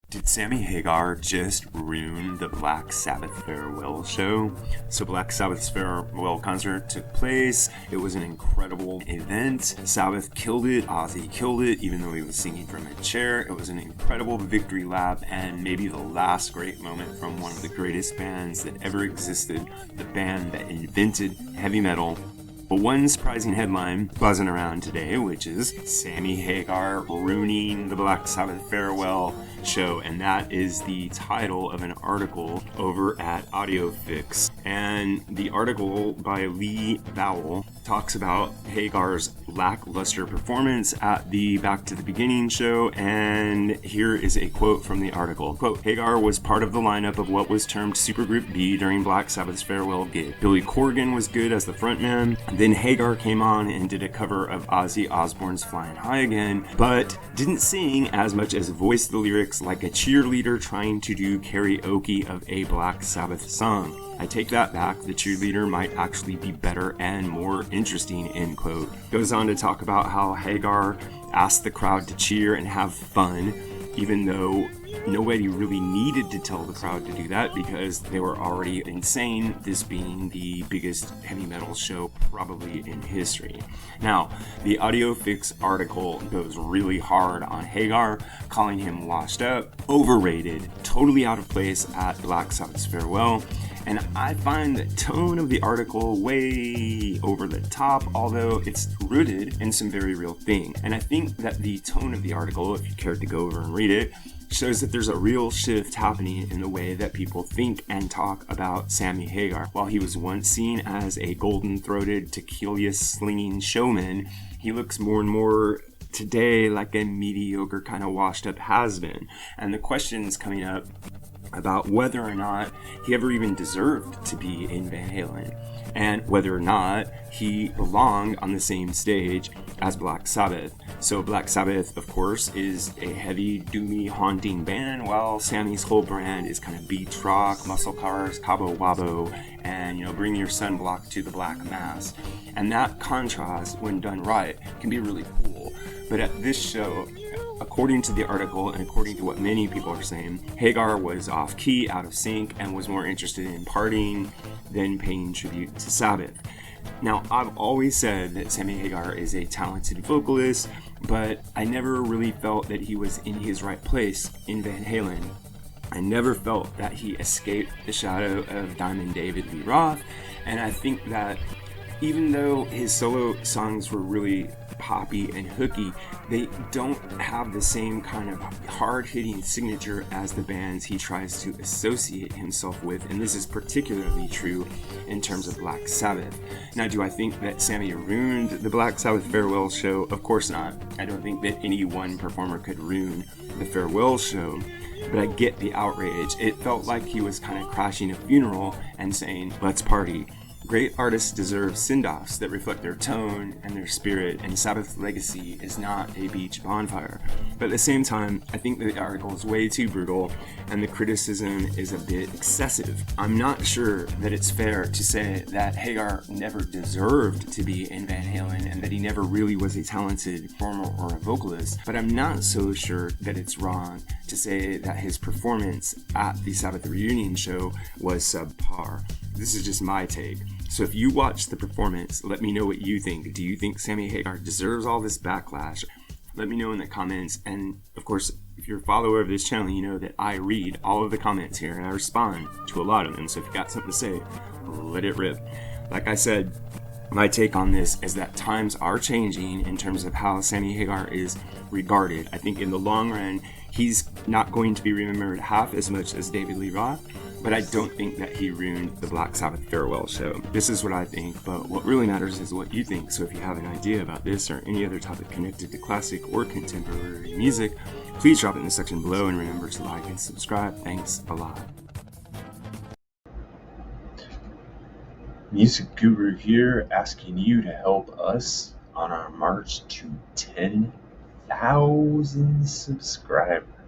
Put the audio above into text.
Did Sammy Hagar just ruin the Black Sabbath farewell show? So Black Sabbath's farewell concert took place. It was an incredible event. Sabbath killed it. Ozzy killed it, even though he was singing from a chair. It was an incredible victory lap and maybe the last great moment from one of the greatest bands that ever existed, the band that invented heavy metal. But one surprising headline buzzing around today, which is Sammy Hagar ruining the Black Sabbath farewell show, and that is the title of an article over at AudioFix. And the article by Lee Vowell talks about Hagar's lackluster performance at the Back to the Beginning show, and here is a quote from the article. Quote, Hagar was part of the lineup of what was termed Supergroup B during Black Sabbath's farewell gig. Billy Corgan was good as the frontman. Then Hagar came on and did a cover of Ozzy Osbourne's Flying High Again, but didn't sing as much as voice the lyrics like a cheerleader trying to do karaoke of a Black Sabbath song. I take that back, the cheerleader might actually be better and more interesting, end quote. Goes on to talk about how Hagar asked the crowd to cheer and have fun, even though nobody really needed to tell the crowd to do that because they were already insane, this being the biggest heavy metal show probably in history. Now, the AudioFix article goes really hard on Hagar, calling him washed up, overrated, totally out of place at Black Sabbath's farewell. And I find the tone of the article way over the top, although it's rooted in some very real thing. And I think that the tone of the article, if you cared to go over and read it, shows that there's a real shift happening in the way that people think and talk about Sammy Hagar. While he was once seen as a golden-throated, tequila-slinging showman, he looks more and more today like a mediocre kind of washed-up has-been. And the questions coming up about whether or not he ever even deserved to be in Van Halen, and whether or not he belonged on the same stage as Black Sabbath. So Black Sabbath, of course, is a heavy, doomy, haunting band, while Sammy's whole brand is kind of beach rock, muscle cars, cabo wabo, and, bring your sunblock to the black mass. And that contrast, when done right, can be really cool. But at this show, according to the article and according to what many people are saying, Hagar was off key, out of sync, and was more interested in partying than paying tribute to Sabbath. Now, I've always said that Sammy Hagar is a talented vocalist, but I never really felt that he was in his right place in Van Halen. I never felt that he escaped the shadow of Diamond David Lee Roth, and I think that even though his solo songs were really poppy and hooky, they don't have the same kind of hard-hitting signature as the bands he tries to associate himself with, and this is particularly true in terms of Black Sabbath. Now, do I think that Sammy ruined the Black Sabbath farewell show? Of course not. I don't think that any one performer could ruin the farewell show, but I get the outrage. It felt like he was kind of crashing a funeral and saying, let's party. Great artists deserve send-offs that reflect their tone and their spirit, and Sabbath's legacy is not a beach bonfire. But at the same time, I think that the article is way too brutal, and the criticism is a bit excessive. I'm not sure that it's fair to say that Hagar never deserved to be in Van Halen, and that he never really was a talented performer or a vocalist, but I'm not so sure that it's wrong to say that his performance at the Sabbath reunion show was subpar. This is just my take. So if you watch the performance, let me know what you think. Do you think Sammy Hagar deserves all this backlash? Let me know in the comments. And of course, if you're a follower of this channel, you know that I read all of the comments here and I respond to a lot of them. So if you got something to say, let it rip. Like I said, my take on this is that times are changing in terms of how Sammy Hagar is regarded. I think in the long run, he's not going to be remembered half as much as David Lee Roth, but I don't think that he ruined the Black Sabbath farewell show. This is what I think, but what really matters is what you think. So if you have an idea about this or any other topic connected to classic or contemporary music, please drop it in the section below, and remember to like and subscribe. Thanks a lot. Music Guru here, asking you to help us on our march to 10,000 subscribers.